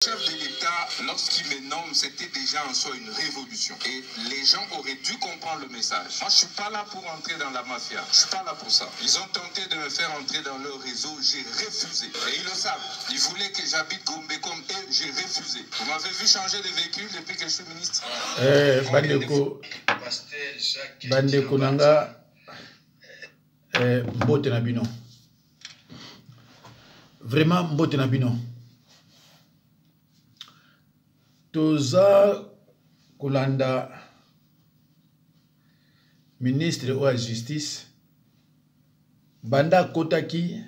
chef de l'État, lorsqu'il me nomme, c'était déjà en soi une révolution. Et les gens auraient dû comprendre le message. Moi, je ne suis pas là pour entrer dans la mafia. Je ne suis pas là pour ça. Ils ont tenté de me faire entrer dans leur réseau. J'ai refusé. Et ils le savent. Ils voulaient que j'habite Gombe comme eux. J'ai refusé. Vous m'avez vu changer de véhicule depuis que je suis ministre. Bandeko nanga mbote na bino. Vraiment mbote na bino. Toza kolanda ministre de la justice banda kotaki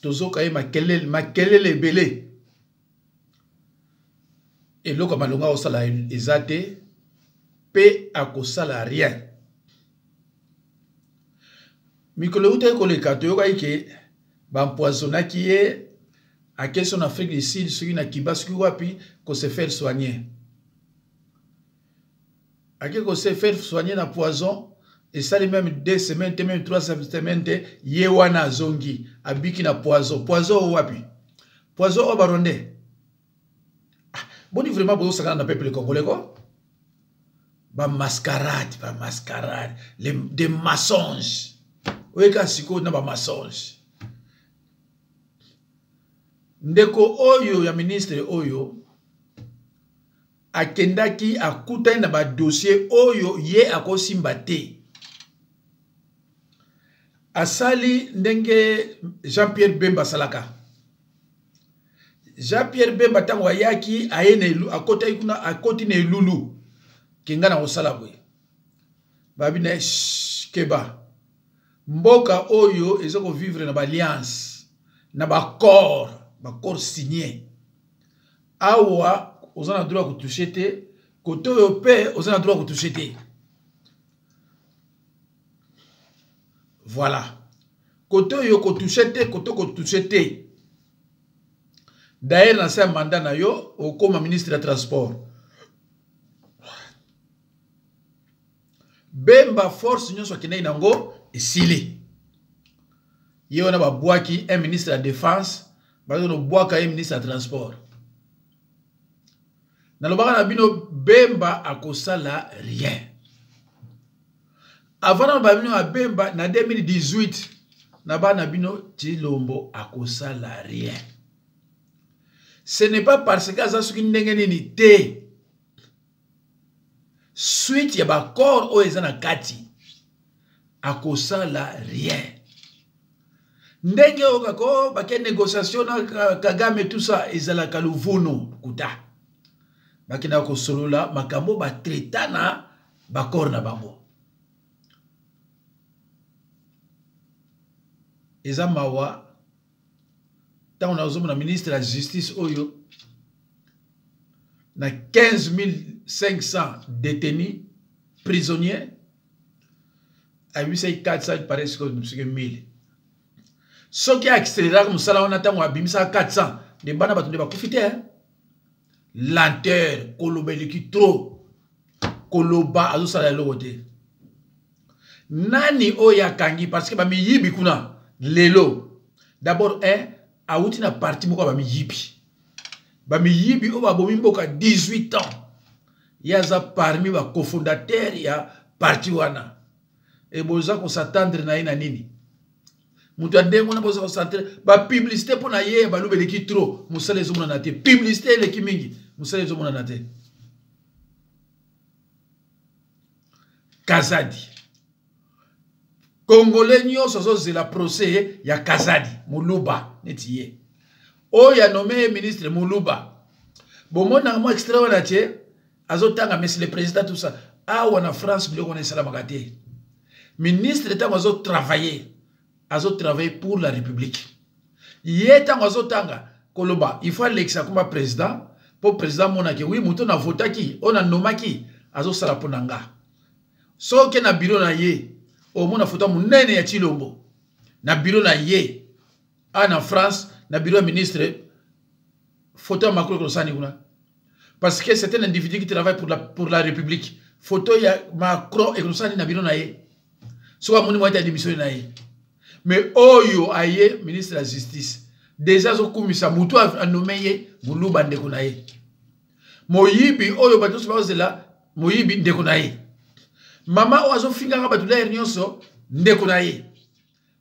tozo kaye makelele belé eloko malonga osala ezate pe akosala rien mikolo uta koleka toyoka ike bampoisonnaki ye à question en Afrique du Sud, sur une Kiba, qu'on se fait soigner. À qui qu'on se fait soigner dans poison, et ça, même 2 semaines, même 3 semaines, yewana zongi, abiki na poison. Poison ou wapi? Poison au baronde. Bon, vraiment, pour ça, on a peuple congolais, quoi? Ba mascarade, des mensonges. Oui, quand c'est quoi, on a ba mensonges. Ndeko oyo ya ministre oyo akendaki akutani na ba dossier oyo ye akosimba te asali ndenge Jean-Pierre Bemba salaka. Jean-Pierre Bemba tango ayaki ayene akota ikuna akoti ne lulu kinga na osala bwe babi na keba mboka oyo ezoko vivre na ba alliance na ba corps signé. Awa, on a droit de toucher. Côté européen, on a droit de toucher. Voilà. Côté yo toucher, côté toucher. D'ailleurs, dans ce mandat, yo, comme ministre des Transports. Bemba force nous soit kina nango et sili. Yo na ba boaki un ministre de la Défense. Parce que nous bois quand même ministre de Transport. Dans le bar nabino Bemba akosala rien. Avant nabino a Bemba na 2018 naba nabino Tshilombo akosala rien. Ce n'est pas parce que ça suki ndenge nini te. Suite ya ba corps o ezana kati akosala rien. Ndenge okako bake négociation na Kagame tout ça ezala kaluvuno kuta bakina ko solola makambo ba traitana bakor na bango ezamawa tant on a osomona ministre de la justice oyo na 15 500 détenus prisonniers à 400 paraît que 1000. Ce qui a accéléré comme ça, on attend 400. Les bana batunde ba profiter. Lenteur, kolobeliki trop. Koloba azo sala lokote. Nani oya kangi parce que ba mi yibi kuna lelo. D'abord a outi na parti moko ba mi yibi. Ba mi yibi o ba bomi mboka 18 ans. Yaza parmi ba cofondateur ya parti wana. Et boza ko s'attendre na ina nini. Mutu ndengo na boza concentrer ba publicité pour na ye ba lobeleki trop musale zo mona te publicité le kimingi musale zo mona te Kazadi Congolais nyonso zo zela procès ya Kazadi Muluba netiye o ya nommé ministre Muluba bomona mo extrait wana tie azotanga monsieur le président tout ça awa na France biloko na sala makate ministre d'état azo travailler pour la République. Yétang azotanga koloba, il faut l'élection comme président pour président monaki. Oui, mouton a voté qui, on a nommé qui, azo salaponanga. So ke na bureau na ye, au monde a voté mon nene ya Tshilombo. Na bureau na ye, en France, na bureau ministre, photo Macron Kosani kuna. Parce que c'est un individu qui travaille pour la République. Photo ya Macron et Kosani na bureau na ye. Soit mon moyen de démission na ye. Mais Oyo Aye, ministre de la Justice, déjà, Zokumisa Moutou a nommé Muluba ndeko na ye. Moyibi oyo bato bazela moyibi ndeko na ye. Mama oazo finga bato la nyonso ndeko na ye.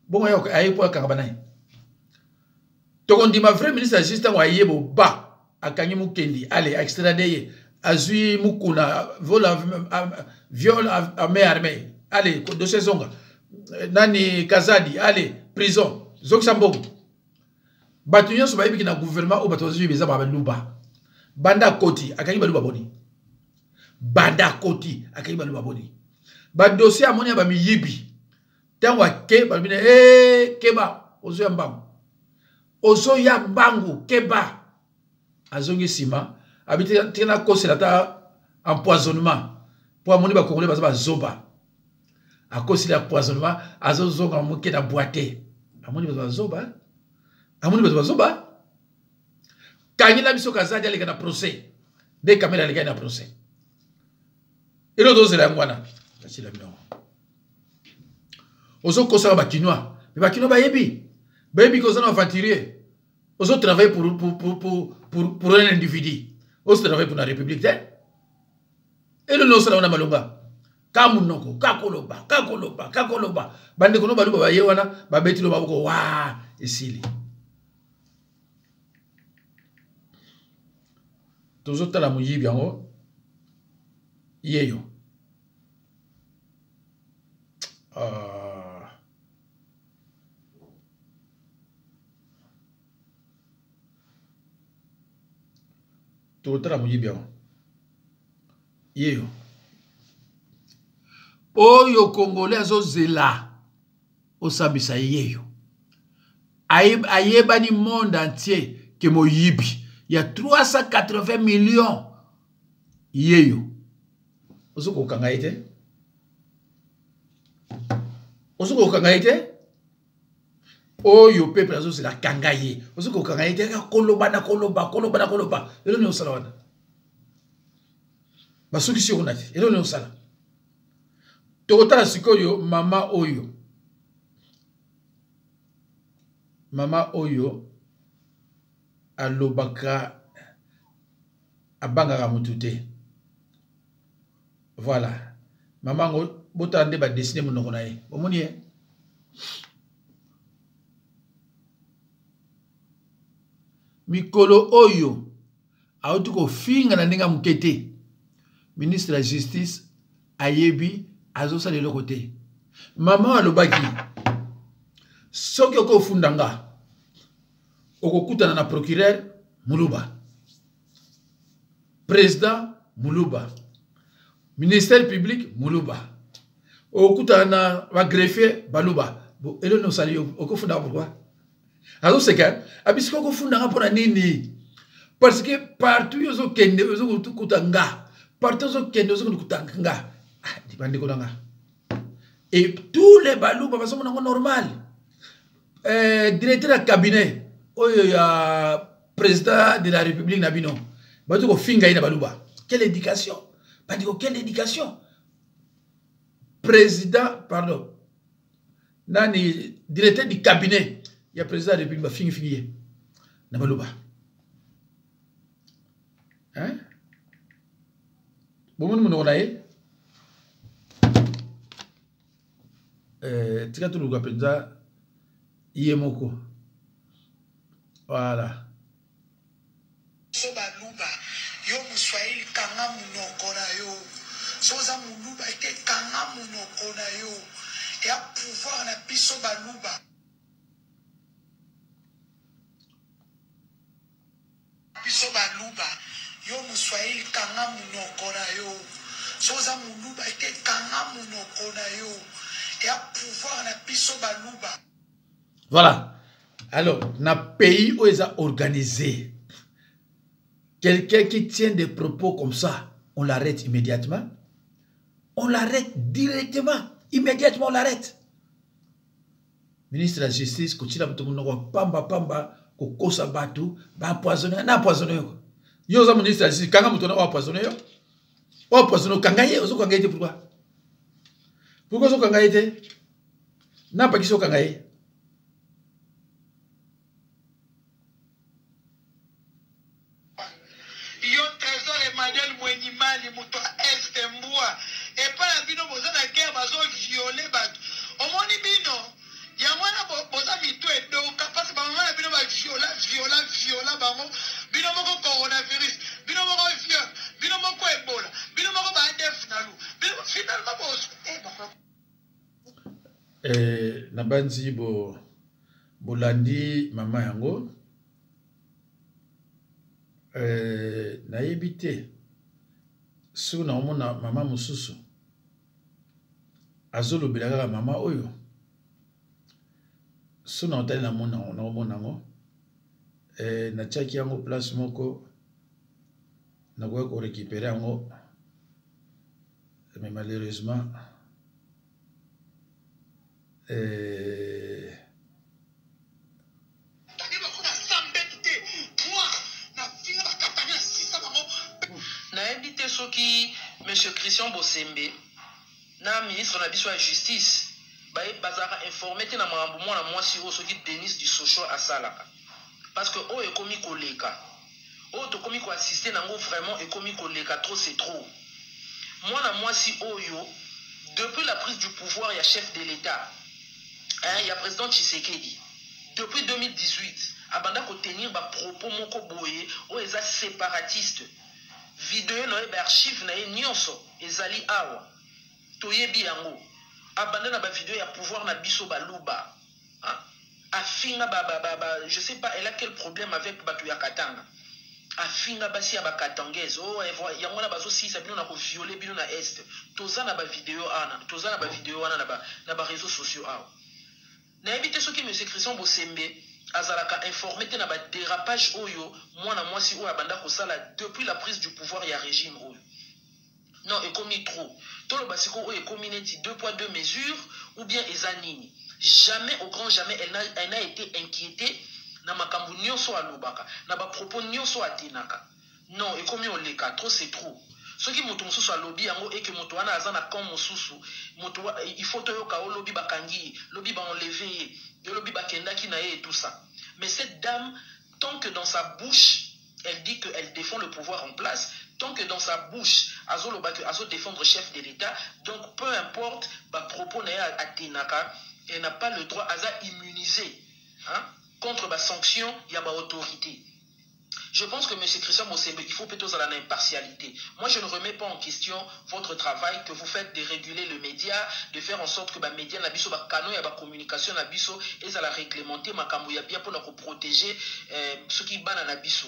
Bon yo ayi po akabana ye. Tokondima vrai ministre assistant wa yebo ba akanyi mukendi ale extradé ye azui mukuna viol à main armée ale dossier zonga nani Kazadi ale prison zoksambo batu nyonso ba yebiki na gouvernement o batu azui beza ba luba banda koti akanyi baluba boni banda koti akanyi baluba boni ba dossier amoni ba miyibi tangwa ke ba bine keba ozo ya mbangu ozo ya mbangu keba azongi sima habite tena kosela ta empoisonnement pour amoni ba congolais baza zoba akosela empoisonnement azozonga moke na boité amoni baza zoba amoni baza zoba kanyi la biso Kazadi aleka na procès de caméra aleka na procès elo dozela ngwana basila mino ozo kosala ba kinois mais ba kinois ba yebi ko zana aventurier ozo travailler pour un individu ozo travailler pour la république et le no sala na malonga kamunoko kakoloba bande kono baluba ba yewana ba betilo baboko wa esili tozo tala muyibi yango yeyo totala muyibi yango yeyo oyo congolais azozela osambisa yeyo ayebani monde entier ke moyibi ya 380 millions yeyo ozuko kanga ite oyo peuple azozela kanga ye ozuko kanga ite koloba elo ni osala wana basuki si onati elo ni osala tokotala sikoyo mama oyo alobaka abangaka mutu te voilà mama ngo botala nde badesine monoko na ye omoni ye mikolo oyo auti kofinga na ndenge moke te ministre ya justice ayebi azosala eloko te mama alobaki soki okofunda nga okokutana na procureur Muluba président Muluba ministère public Muluba okutana na ba greffier baluba bo elo no sali okofunda pourquoi azo seka abisiko okofunda nga pona nini parce que partout yozo kende yozo kutanga partout yozo kende yozo kutanga dipande ko nga et tous les baluba baso mona normal directeur de cabinet oyo ya président de la République Nabino bato ko finga ina baluba quelle éducation bandiko quelle éducation président pardon nani directeur du cabinet ya président de la République ba fingi na baluba hein bomon mo naye tika to luka penza yemoko voilà soba luba yo muswahili kanga munoko na yo soza muluba ite kanga munoko na yo ya pouvoir na biso baluba biso baluba yo muswahili kanga munoko na yo soza muluba ite kanga munoko na yo ya pouvoir na biso baluba. Voilà. Alors, dans le pays où ils ont organisé, quelqu'un qui tient des propos comme ça, on l'arrête immédiatement. On l'arrête directement. Immédiatement, on l'arrête. Ministre de la Justice, quand il a dit pamba, kokosa batu, ba empoisonné, na empoisonné. Yo za ministre de la Justice, kanga mutona empoisonné yo. Empoisonné kangaye, ozo kangaye pourquoi? Pourquoi ozo kangaye? Na pas qui so kangaye. Daniel Mwenimali muto este mbua et pas la bino boza na guerre bazo violer bat omoni bino ya mwana boza mitu edoka parce ba mwana bino ba viola bango bino moko coronavirus bino moko fièvre bino moko Ebola bino moko ba def nalu bino finalement bozo na banzi bolandi mama yango nayebi te soki naomona mama mosusu azolobela kaka mama oyo soki naotali naomona yango natiaki yango place moko nakoki korécupere yango mais malheureusement nayebi te soki monsieur Christian Bosembe na ministre na biso ya justice bazaka informé te na makambo mwana mwasi oyo soki Denis du Sochon asalaka parce que oyo ekomi koleka oyo tokomi koassiste nango vraiment ekomi koleka trop c'est trop mwana mwasi oyo depuis la prise du pouvoir ya chef de l'État ya président Tshisekedi depuis 2018 abanda kotenir ba propos moko boye oyo eza séparatiste vidéo na ye archive na ye nyonso ezali awa toyebi yango abanda na ba vidéo ya pouvoir na biso baluba afinga je sais pas elle a quel problème avec batu ya Katanga afinga basi ya bakatangaise yango na bazo sisa bino na ko violer bino na est toza na ba vidéo wana na ba réseaux sociaux awa na éviter ce qui monsieur Christian Bosembe azalaka informé te na ba dérapage oyo mwana mwasi oyo abanda kosala depuis la prise du pouvoir ya régime oyo non ekomi trop tolo basiko oyo ekomi neti 2 poids 2 mesures ou bien ezanini jamais au grand jamais elle n'a été inquiétée na makambu nyonso alobaka na ba propos nyonso atinaka non ekomi oleka trop c'est trop soki moto mosusu alobi yango et que moto wana aza na camp mosusu moto il faut toyoka o lobi bakangi lobi ba enlever yo lobi bakendaki na ye et tout ça mais cette dame tant que dans sa bouche elle dit que elle défend le pouvoir en place tant que dans sa bouche azoloba que azo défendre chef de l'État donc peu importe ba propos na ya atinaka elle n'a pas le droit aza immunisé contre la sanction, il y a ma autorité. Je pense que M. Christian Bosembe, il faut plutôt à l'impartialité. Moi, je ne remets pas en question votre travail que vous faites de réguler le média, de faire en sorte que les médias, les canaux, la communication, et ça la réglementer, il y a bien pour nous protéger ce qui banent la biso.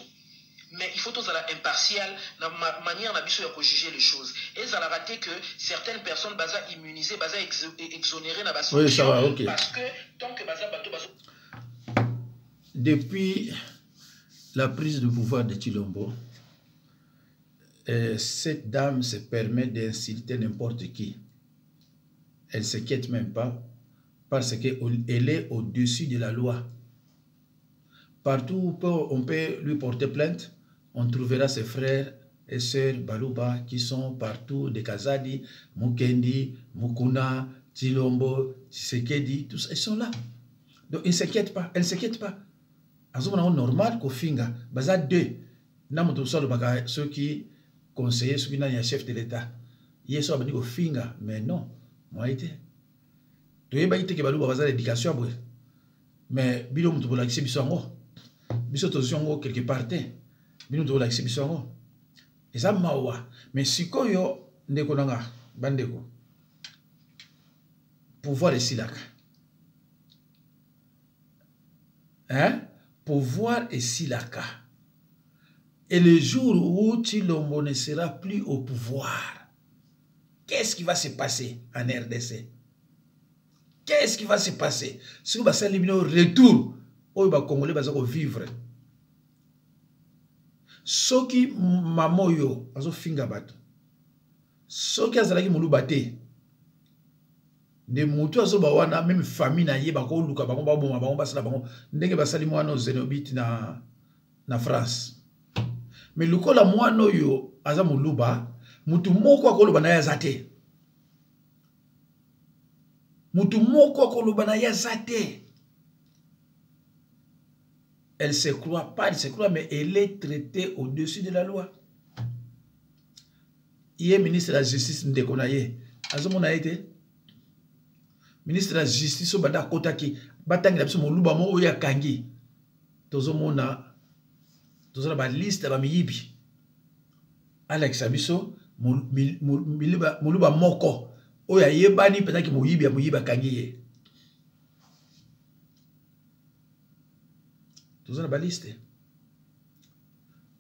Mais il faut tous à l'impartial, la manière de juger les choses. Et ça a raté que certaines personnes baza immunisées, baza exonérées dans la sanction. Oui, ça va, ok. Parce que tant que baza bateau baza. Depuis la prise de pouvoir de Tshilombo, cette dame se permet d'insulter n'importe qui. Elle ne s'inquiète même pas parce qu'elle est au-dessus de la loi. Partout où on peut lui porter plainte, on trouvera ses frères et sœurs Baluba qui sont partout, de Kazadi, Mukendi, Mukuna, Tshilombo, Tshisekedi, tous ils sont là. Donc ils ne s'inquiètent pas, elle ne s'inquiète pas. Azumana normal ko finga baza deux na moto solo baka ceux qui conseillers ceux qui na chef de l'État yeso abani ko finga mais non moi été to yeba ite ke baluba baza l'éducation boy mais bilo moto bola kisi bisongo biso to zongo quelque part te bilo to bola kisi bisongo eza mawa mais sikoyo ndeko nanga bandeko pouvoir esilaka hein pouvoir et silaka. Et le jour où Tshilombo ne sera plus au pouvoir, qu'est-ce qui va se passer en RDC? Qu'est-ce qui va se passer? Si vous allez au retour, où les Congolais vont vivre. Ce qui mamoyo, azo finga bato. Ce qui azalaki mulubate. De mutu azoba wana même famille na ye bako luka bango baboma bango basala bango ndenge basali mwana Zenobit na France mais lukola mwana yo aza muluba mutu moko akoloba na yazate mutu moko akoloba na yazate elle se croit pas elle se croit mais elle est traitée au-dessus de la loi il est ministre de la justice ndeko na ye azomona été ministre de la justice au banda kota ki batangila biso moluba mo oya kangi tozomona ba liste ba miyibi Alex Abiso moluba moko oya yebani pena ki moyiba kangi ye tozona ba liste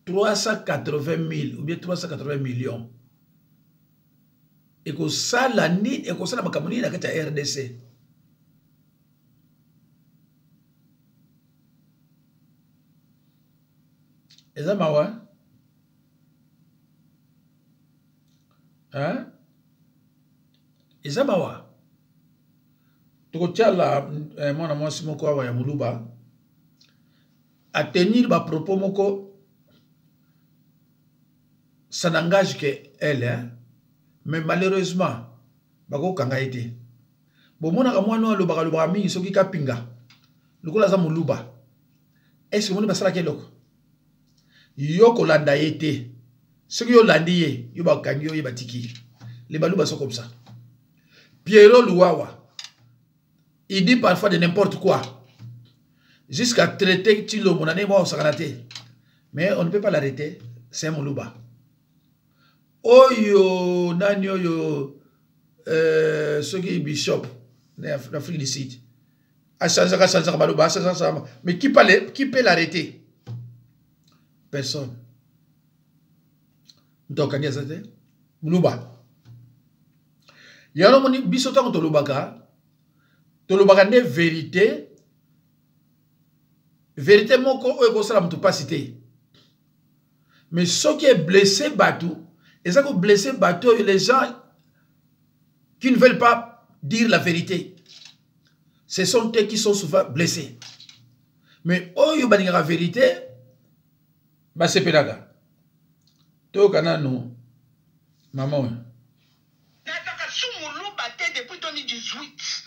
380 000 ou bien 380 millions et que ça la ni et que ça la makamoni na kata RDC ezamawa hein ezamawa tokotiala mwana mwasi moko awa ya moluba à tenir ba propos moko ça n'engage que elle hein? Mais malheureusement bako kanga été bon mona ka mwana lo baka mingi soki ka pinga lokola za moluba est-ce que mona basala keloko yo ko landa été soki yo landi ye yo ba kangi yo batiki les baluba sont comme ça Pierrot Louawa il dit parfois de n'importe quoi jusqu'à traiter Tilo mon année moi au Sakanate mais on ne peut pas l'arrêter c'est un moluba Oyo nani oyo soki bishop d'Afrique du Sud a changé baluba mais qui peut l'arrêter? Personne. Donc kanya zate muluba yalo moni biso tango tolobaka ne vérité moko oyo ko sala mutu pas cité mais ce qui est blessé batou et ça que blessé bateau les gens qui ne veulent pas dire la vérité ce sont eux qui sont souvent blessés mais oyo baninga la vérité bah c'est pédaga to kanano maman depuis 2018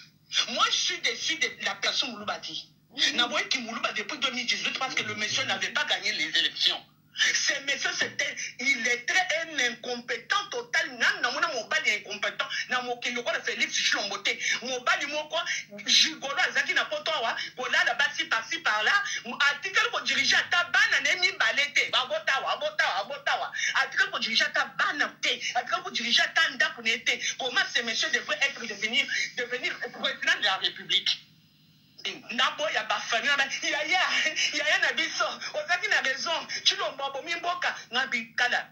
moi je suis déçu de la personne Mouloubati Naboye qui Moulouba depuis 2018 parce que le monsieur n'avait pas gagné les élections. Ce monsieur, il est très incompétent total. Mon bali est incompétent. Mon Félix Chilombote. Mon bali moko Jigolo Azaki na potowa. Kola la basi par-ci par-là. Article pour diriger à ta banane ni balete. Abotawa. Article pour diriger à ta banate. Article pour diriger à ta ndapunete. Comment ce monsieur devrait être devenir président de la République? Nabo ya ba famille ya na biso ozaki na raison tu lo bobo mimboka na bikala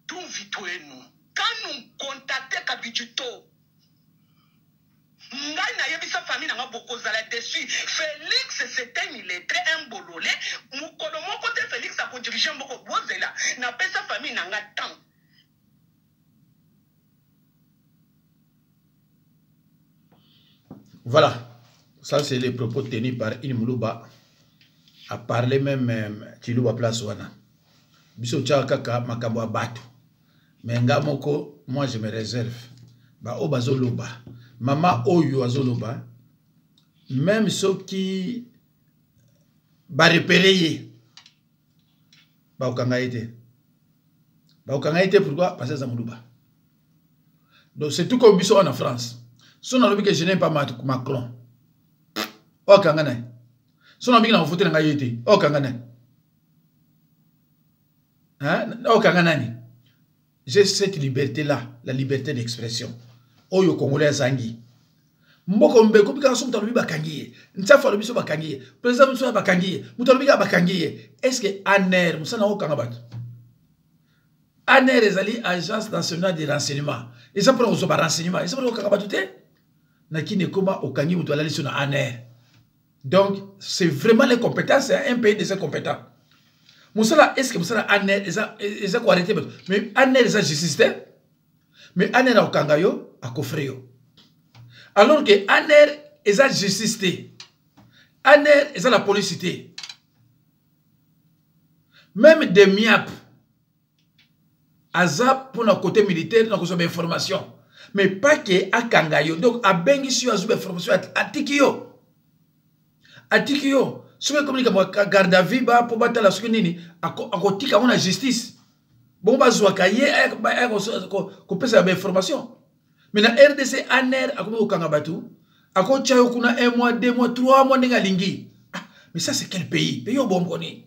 tout vitouenu quand nous contacter kabituto ngai na yebisa famille na boko zala dessus Félix c'était il est très imbololé mukolo moko te Félix a ko diriger mboko bozela na pesa famille na ngatan. Voilà. Ça, c'est les propos tenus par Moulouba. A parler même Chilouba Place Wana. Biso Tchakaka Makambo Batu. Mais Ngamoko, moi je me réserve. Ba Obazoloba. Mama Oyo Azoloba. Même ceux qui ba repérer. Ba Okangaïté. Ba Okangaïté pourquoi? Parce que c'est Moulouba. Donc c'est tout comme Biso en France. Si on a dit que je n'aime pas Macron. Oh kangana. Son ami na voté na yete. Oh kangana. Hein? Oh kangana ni. J'ai cette liberté là, la liberté d'expression. Oh yo congolais zangi. Mboko mbeko bika so mutalobi bakangiye. Ntsafa lobi so bakangiye. Président so bakangiye. Mutalobi ka bakangiye. Est-ce que ANR musana o kanga batu? ANR ezali agence nationale de renseignement. Et ça pour so ba renseignement. Et ça pour kanga batu te? Na kine koma okangi mutala sur na ANR. Donc, c'est vraiment les compétences, c'est un pays de ses compétents. Moussala, est-ce que Moussala Aner, ils ont arrêté? Mais Aner, ils ont justice. Mais Aner a Okangayo, a Kofreyo. Alors que Aner, ils ont justice. Aner, ils ont la police. Même des MIAP, Azap pour notre côté militaire, nous avons des informations. Mais pas que à Kangayo. Donc, à Bengissu, à Zoubé information, à Tikio. Atikio, ce que comme garde à vie pour battre la soukinini, à côté on a justice. bon bazwaka ye ko pesa ba information. Mais na RDC ANR akomi okanga batu ako chayo kuna 1 mois 2 mois 3 mois ndinga lingi. Ah, mais ça c'est quel pays? Pays obomboni.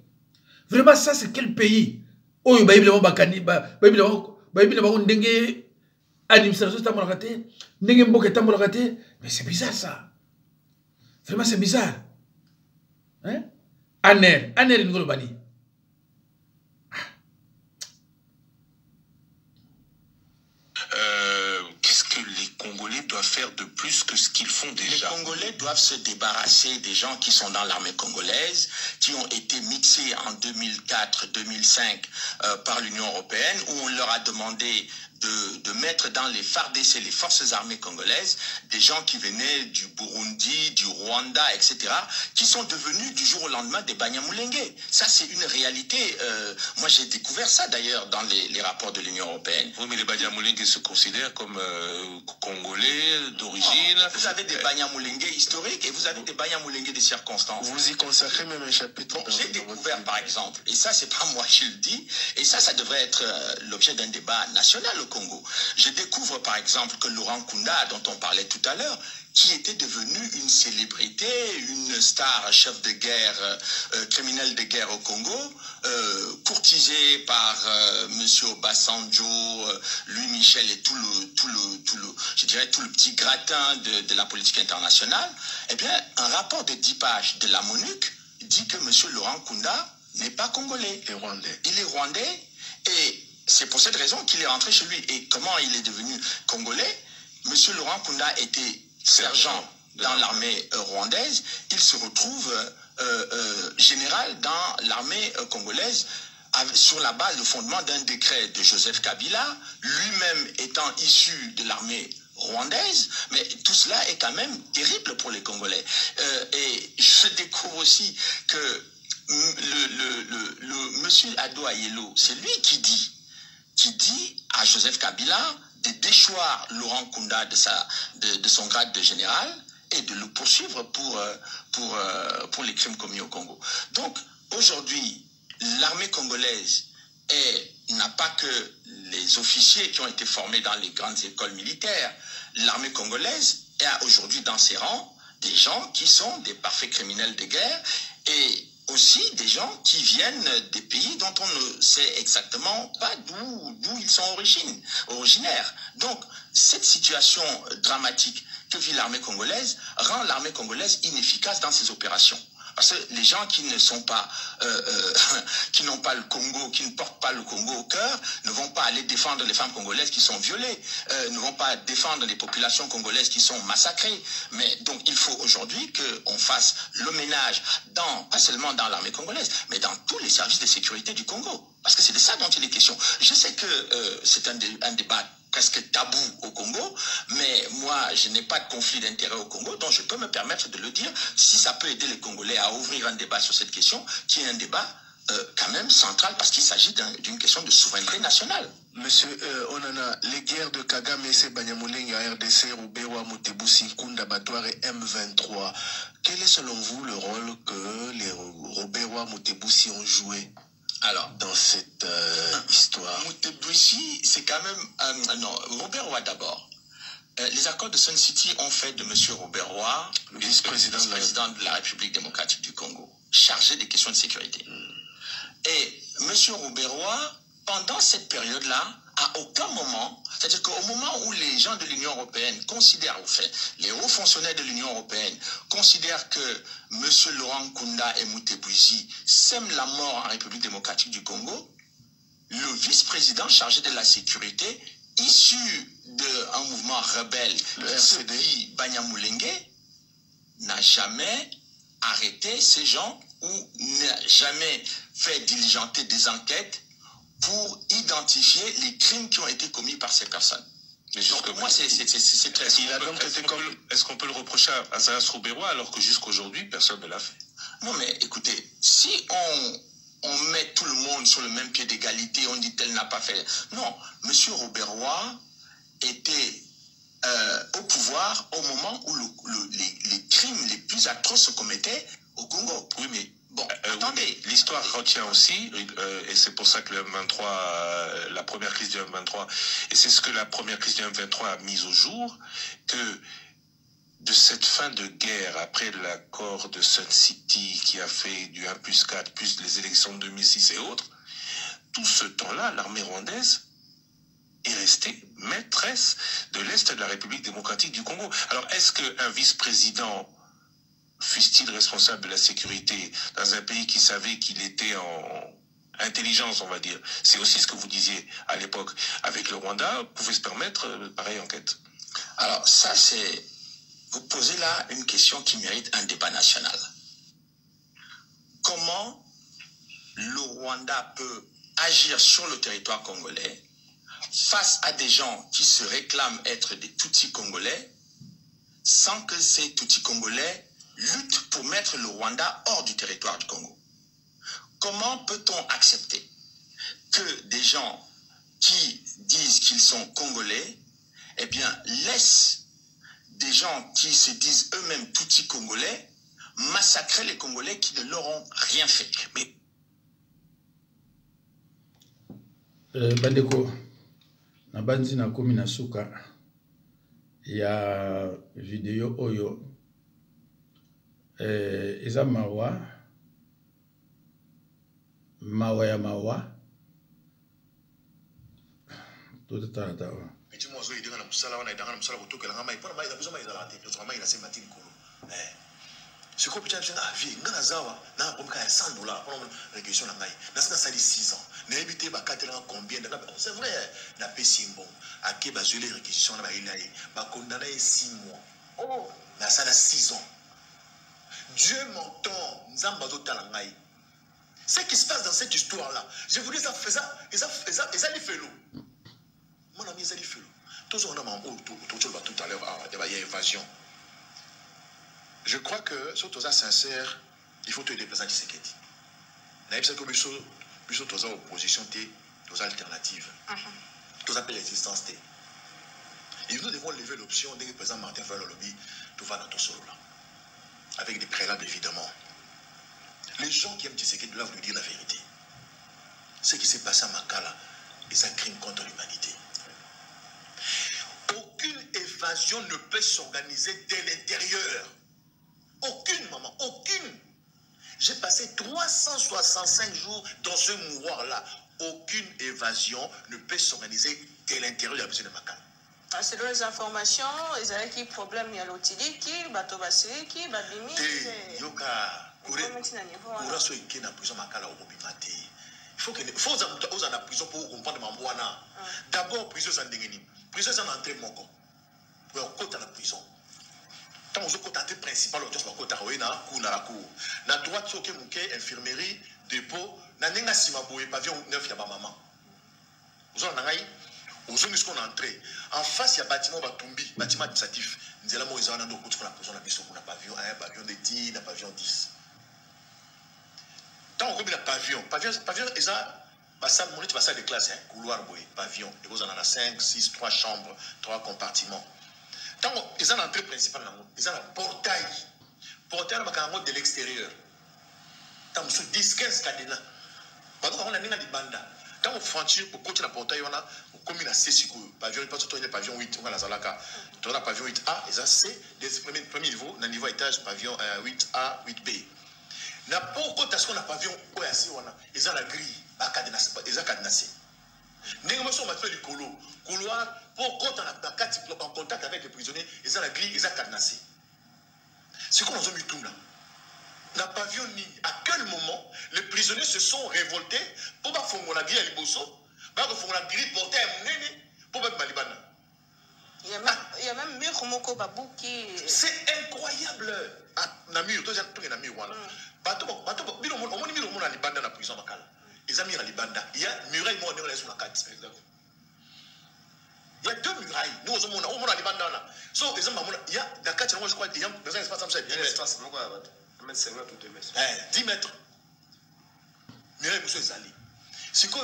Vraiment ça c'est quel pays? Oyo ba ibile bakani ba ibile ba ndenge administration tamolaka te, ndenge mboka tamolaka te. Mais c'est bizarre ça. Vraiment c'est bizarre. Hein? ANR ngolo bani. Qu'est-ce que les Congolais doivent faire de plus que ce qu'ils font déjà? Les Congolais doivent se débarrasser des gens qui sont dans l'armée congolaise, qui ont été mixés en 2004-2005 par l'Union européenne, où on leur a demandé de mettre dans les FARDC, les forces armées congolaises, des gens qui venaient du Burundi, du Rwanda, etc., qui sont devenus du jour au lendemain des Banyamulenge. Ça, c'est une réalité. Moi, j'ai découvert ça d'ailleurs dans les rapports de l'Union européenne. Oui, mais les Banyamulenge se considèrent comme Congolais d'origine. Vous avez des Banyamulenge historiques et vous avez des Banyamulenge de circonstances. Vous y consacrez même un chapitre. Bon, j'ai découvert, par exemple, et ça, c'est pas moi qui le dis, et ça devrait être l'objet d'un débat national au Congo. Je découvre par exemple que Laurent Nkunda, dont on parlait tout à l'heure, qui était devenu une célébrité, une star, chef de guerre, criminel de guerre au Congo, courtisé par Monsieur Obasanjo, Louis Michel et tout le petit gratin de la politique internationale. Eh bien, un rapport de 10 pages de la MONUC dit que Monsieur Laurent Nkunda n'est pas congolais. Il est rwandais. Il est rwandais et c'est pour cette raison qu'il est rentré chez lui. Et comment il est devenu congolais? Monsieur Laurent Nkunda était sergent dans l'armée rwandaise. Il se retrouve général dans l'armée congolaise sur la base, le fondement d'un décret de Joseph Kabila, lui-même étant issu de l'armée rwandaise. Mais tout cela est quand même terrible pour les Congolais. Et je découvre aussi que le monsieur Ado Ayelo, c'est lui qui dit à Joseph Kabila de déchoir Laurent Nkunda de son grade de général et de le poursuivre pour les crimes commis au Congo. Donc, aujourd'hui, l'armée congolaise n'a pas que les officiers qui ont été formés dans les grandes écoles militaires. L'armée congolaise a aujourd'hui dans ses rangs des gens qui sont des parfaits criminels de guerre et aussi des gens qui viennent des pays dont on ne sait exactement pas d'où ils sont originaires. Donc, cette situation dramatique que vit l'armée congolaise rend l'armée congolaise inefficace dans ses opérations. Parce que les gens qui ne sont pas, qui n'ont pas le Congo, qui ne portent pas le Congo au cœur, ne vont pas aller défendre les femmes congolaises qui sont violées, ne vont pas défendre les populations congolaises qui sont massacrées. Mais donc il faut aujourd'hui qu'on fasse le ménage pas seulement dans l'armée congolaise, mais dans tous les services de sécurité du Congo. Parce que c'est de ça dont il est question. Je sais que c'est un débat presque tabou au Congo, mais moi, je n'ai pas de conflit d'intérêt au Congo, donc je peux me permettre de le dire si ça peut aider les Congolais à ouvrir un débat sur cette question, qui est un débat quand même central, parce qu'il s'agit d'une question de souveraineté nationale. Monsieur Onana, les guerres de Kagame et Banyamulenge à RDC, Ruberwa, Mutebusi, Nkunda, Batouare et M23, quel est selon vous le rôle que les Ruberwa, Mutebusi ont joué dans cette histoire? Mutebusi, c'est quand même... non, Ruberwa d'abord. Les accords de Sun City ont fait de M. Ruberwa le vice-président de la République démocratique du Congo, chargé des questions de sécurité. Et M. Ruberwa, pendant cette période-là, à aucun moment, c'est-à-dire qu'au moment où les gens de l'Union européenne considèrent, enfin, les hauts fonctionnaires de l'Union européenne considèrent que M. Laurent Nkunda et Mutebusi sèment la mort en République démocratique du Congo, le vice-président chargé de la sécurité, issu d'un mouvement rebelle, le FCD Banyamulenge, n'a jamais arrêté ces gens ou n'a jamais fait diligenter des enquêtes pour identifier les crimes qui ont été commis par ces personnes. Mais donc, pour moi, c'est très... Est-ce qu'on peut le reprocher à Zayas Ruberwa alors que jusqu'aujourd'hui, personne ne l'a fait? Non, mais écoutez, si on met tout le monde sur le même pied d'égalité, on dit tel n'a pas fait... Non, M. Ruberwa était au pouvoir au moment où les crimes les plus atroces se commettaient au Congo. Oui, mais Bon, attendez. Oui, l'histoire retient aussi, et c'est pour ça que le M23, la première crise du M23, et c'est ce que la première crise du M23 a mis au jour, que de cette fin de guerre, après l'accord de Sun City qui a fait du 1+4, plus les élections de 2006 et autres, tout ce temps-là, l'armée rwandaise est restée maîtresse de l'Est de la République démocratique du Congo. Alors, est-ce qu'un vice-président, fût-il responsable de la sécurité dans un pays qui savait qu'il était en intelligence, on va dire, c'est aussi ce que vous disiez à l'époque, avec le Rwanda, pouvait se permettre pareille enquête? Alors, ça, c'est... Vous posez là une question qui mérite un débat national. Comment le Rwanda peut agir sur le territoire congolais face à des gens qui se réclament être des Tutsis congolais sans que ces Tutsis congolais luttent pour mettre le Rwanda hors du territoire du Congo? Comment peut-on accepter que des gens qui disent qu'ils sont congolais, eh bien, laissent des gens qui se disent eux-mêmes Tutsis congolais massacrer les Congolais qui ne leur ont rien fait? Mais bandeko na banzi na komi na suka ya video oyo eza mawa ya mawa tout tata petit mozo idanga na musala wana idanga na musala kutokela ngama ipona mai zabuzo mai zalate parce mai na sema tini kolo siko picha picha vie ngana zawa na bomka ya $100 pour réquisition na ngai na sali 6 ans na éviter ba katela combien de c'est vrai na pesi bon ake ba zule réquisition na ba ilaye ba condamné 6 mois oh na sala 6 ans. Dieu m'entend nzamba zotala ngai. Ce qui se passe dans cette histoire là, je vous dis ça fait ça les félo. Mon ami Zali Felo, tous on a tout à l'heure, il y a évasion. Je crois que, surtout ça sincère, il faut te déplacer à Tshisekedi. N'a pas que Bissot, tous opposition, tous alternatives. Tous appels l'existence. Et nous devons lever l'option dès que le président Martin Fayulu lobby, tout va dans ton solo là. Avec des préalables évidemment. Les gens qui aiment Tshisekedi doivent lui dire la vérité. Ce qui s'est passé à Makala est un crime contre l'humanité. Aucune évasion ne peut s'organiser dès l'intérieur. Aucune, maman, aucune. J'ai passé 365 jours dans ce mouroir-là. Aucune évasion ne peut s'organiser dès l'intérieur de la prison de Makala. Selon les informations, ils avaient qui problème, il y a l'otili, qui, bateau basiri, qui, babimi. Yoka, Kouraso est dans la prison Makala au Bobimate. Il faut que la prison pour comprendre Mambouana. D'abord, prison sans dégainer. Prison sans entrer mon corps. Pour côté la prison. Quand on a côté entrée principale, on doit côté na cour na la cour. Na droite sur que infirmerie, dépôt, na nenga simaboué pavillon 9 ya ba maman. Vous en avez aujourd'hui ce qu'on a entré. En face il y a bâtiment Batumbi, bâtiment administratif. Nous allons ils ont un autre pour la prison la biso pour la pavillon 1, pavillon de 10, la pavillon 10. Tant on combien de pavillon et ça bah ça mon tu vas ça de classe hein, couloir boy, pavillon. Et vous en avez 5, 6, 3 chambres, 3 compartiments. Tant ils ont l'entrée principale ils ont un portail. Portail de l'extérieur. Tant sous 10 15 cadenas. Pendant qu'on a une banda. Quand on franchit pour continuer la portail, on a comme une assez pavillon, pas surtout le pavillon 8, on a la Zalaka. On a pavillon 8A, et ça c'est le premier niveau, dans le niveau étage, pavillon 8A, 8B. Na pourquoi est-ce qu'on a pavillon OAC, on a, ils ont la grille, ils ont cadenassé. Négociation, on a fait le couloir, pourquoi on a en contact avec les prisonniers, ils ont la grille, ils ont cadenassé. C'est qu'on a mis tout là. Na pavillon ni à quel moment les prisonniers se sont révoltés pour pas faire la grille à Liboso, pour faire la grille portée à Mounéné, pour pas Malibana. Il y a même mur Moko Babou qui. C'est incroyable. Na mur, toi j'ai na mur wana. Bato bino on moni mur na Libanda na prison Makala. Ils ont mis à Libanda. Il y a muraille moi on est sur la carte. Il y a 2 murailles. Nous on a Libanda là. So ils ont il y a la carte moi je crois il y a dans un espace comme ça. Il y a un espace pourquoi 10 mètres. Mireille Mousso est allé. C'est que,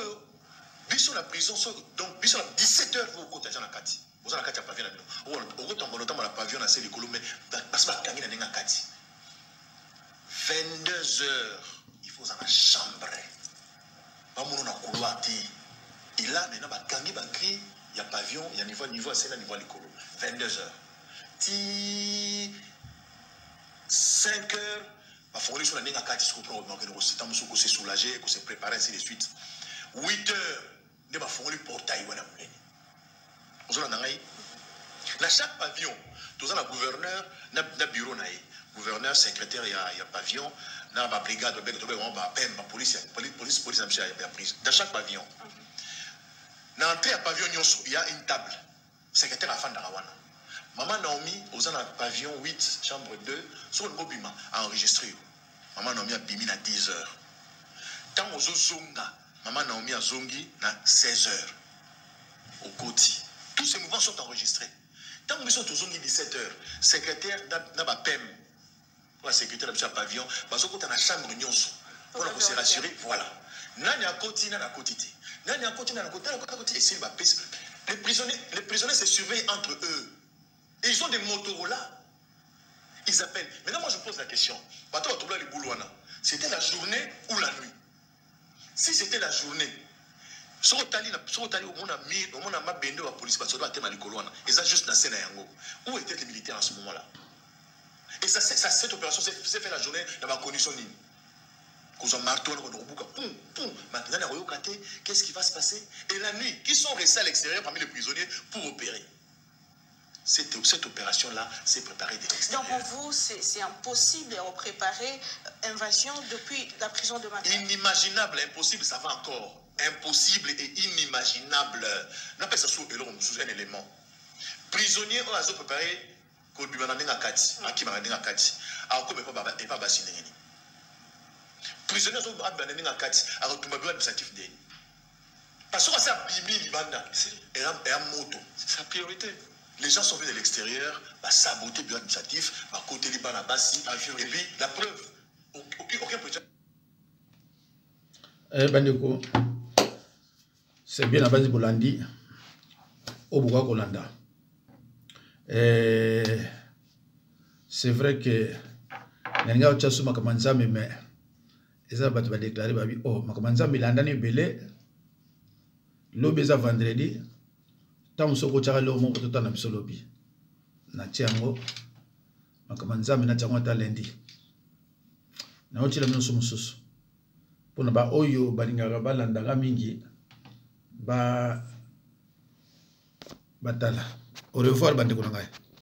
biso la prison, donc, biso la 17 heures, vous côté dans la carte. Vous avez la carte à pavillon. Au retour, on a pavillon, c'est les colons, mais parce que la carte est dans la carte. 22 heures. pose dans la chambre. Pas mon nom couloir. Et là, maintenant, il y a pavillon, il y a niveau, c'est là, niveau à l'école. 22h. 5h, il faut aller sur la ligne à 4 pour se soulager, pour se préparer, ainsi de suite. 8h, il faut aller portail. Dans chaque pavillon, tous un gouverneur, un bureau, gouverneur, secrétaire, il y a pavillon, il y a brigade, police, dans chaque pavillon. Dans l'entrée à pavillon, il y a une table. Secrétaire à Fandarawana. Maman Naomi, aux un pavillon 8, chambre 2, sur le mobile, a enregistré. Maman Naomi a bimi à 10h. Tant aux Zonga, Maman Naomi a Zongi à 16h. Au côté. Tous ces mouvements sont enregistrés. Tant que nous sommes aux 17h, secrétaire n'a pas PEM. La secrétaire n'a pas pavillon, parce qu'on a la chambre nyonso. Pour se rassurer, voilà. Nani à côté, nani à côté. Nani à côté, nani à côté. Les prisonniers se surveillent entre eux. Et ils ont des Motorola. Ils appellent. Maintenant, moi, je pose la question. C'était la journée ou la nuit? Si c'était la journée, où étaient les militaires à ce moment-là? Et cette opération s'est faite la journée dans ma condition. Maintenant, qu'est-ce qui va se passer? Et la nuit, qui sont restés à l'extérieur parmi les prisonniers pour opérer? Cette opération-là s'est préparée de l'extérieur. Donc pour vous, c'est impossible de préparer invasion depuis la prison de Makala? Inimaginable, impossible, ça va encore. Impossible et inimaginable. On appelle ça sous un élément. Prisonniers ont préparé quand ils ont prisonniers ont parce que ça et moto. C'est sa priorité. Les gens sont venus de l'extérieur, saboter le bureau administratif, côté Liban à Bassi, et puis la preuve, aucun président. Bandeko, c'est bien la base de Bolandi, au Bouga Kolanda. C'est vrai que Nanga Ochasu Makamanza mais ça va déclarer oh Makamanza Milanda ni belé l'obéza vendredi. Tant soko chaka lo mo kotota na bisolobi na tiango makamanza na tiango ta lundi na otila mino mususu pona ba oyo balingaka balandaka mingi batala. Au revoir bandeko na ngai.